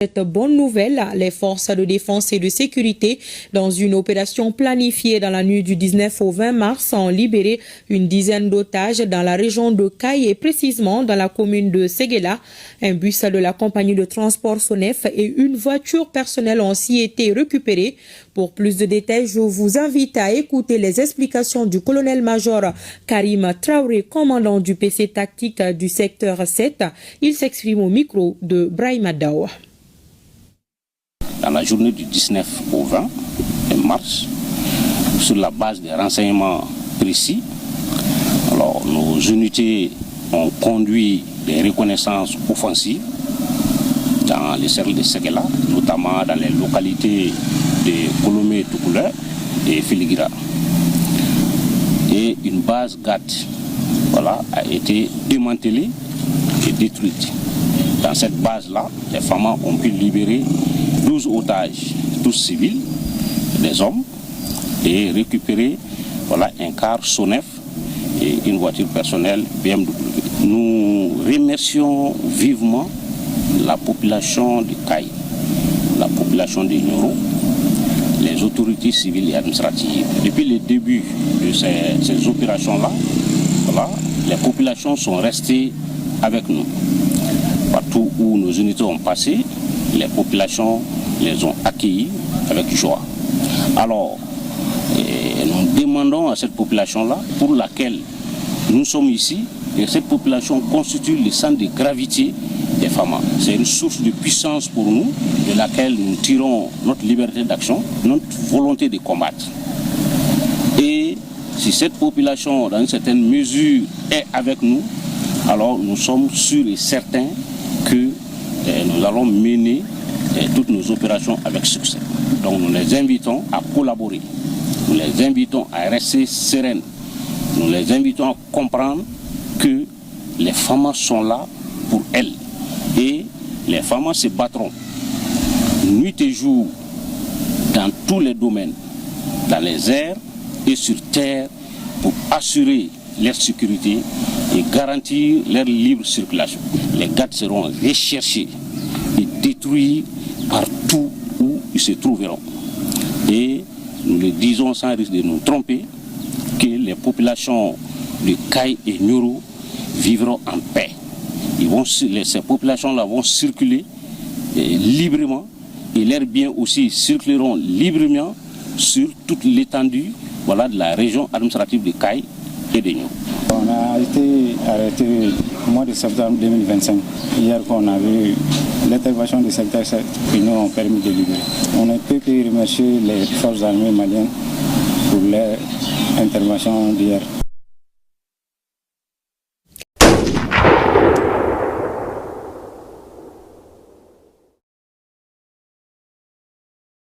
Cette bonne nouvelle, les forces de défense et de sécurité, dans une opération planifiée dans la nuit du 19 au 20 mars, ont libéré une dizaine d'otages dans la région de Caille et précisément dans la commune de Séguéla. Un bus de la compagnie de transport Sonef et une voiture personnelle ont aussi été récupérés. Pour plus de détails, je vous invite à écouter les explications du colonel-major Karim Traoré, commandant du PC tactique du secteur 7. Il s'exprime au micro de Brahima Dawa. Dans la journée du 19 au 20 mars, sur la base des renseignements précis, alors nos unités ont conduit des reconnaissances offensives dans les cercles de Séguéla, notamment dans les localités de Kolomé-Toukoulé et Filigira. Et une base GAT a été démantelée et détruite. Dans cette base-là, les femmes ont pu libérer 12 otages, tous civils, des hommes, et récupérer un car Sonef et une voiture personnelle BMW. Nous remercions vivement la population de Caille, la population de Nioro, les autorités civiles et administratives. Depuis le début de ces opérations-là, les populations sont restées avec nous. Partout où nos unités ont passé, les populations les ont accueillis avec joie. Alors, nous demandons à cette population-là, pour laquelle nous sommes ici, et cette population constitue le centre de gravité des femmes. C'est une source de puissance pour nous, de laquelle nous tirons notre liberté d'action, notre volonté de combattre. Et si cette population, dans une certaine mesure, est avec nous, alors nous sommes sûrs et certains que nous allons mener toutes nos opérations avec succès. Donc nous les invitons à collaborer, nous les invitons à rester sereines, nous les invitons à comprendre que les femmes sont là pour elles et les femmes se battront nuit et jour dans tous les domaines, dans les airs et sur terre, pour assurer leur sécurité et garantir leur libre circulation. Les GAT seront recherchés et détruits partout où ils se trouveront. Et nous le disons sans risque de nous tromper, que les populations de Caille et Nioro vivront en paix. Ces populations-là vont circuler librement et leurs biens aussi circuleront librement sur toute l'étendue de la région administrative de Caille et de Nioro. On a été arrêté au mois de septembre 2025. Hier, on a vu l'intervention du secteur 7 qui nous ont permis de libérer. On ne peut que remercier les forces armées maliennes pour leur intervention d'hier.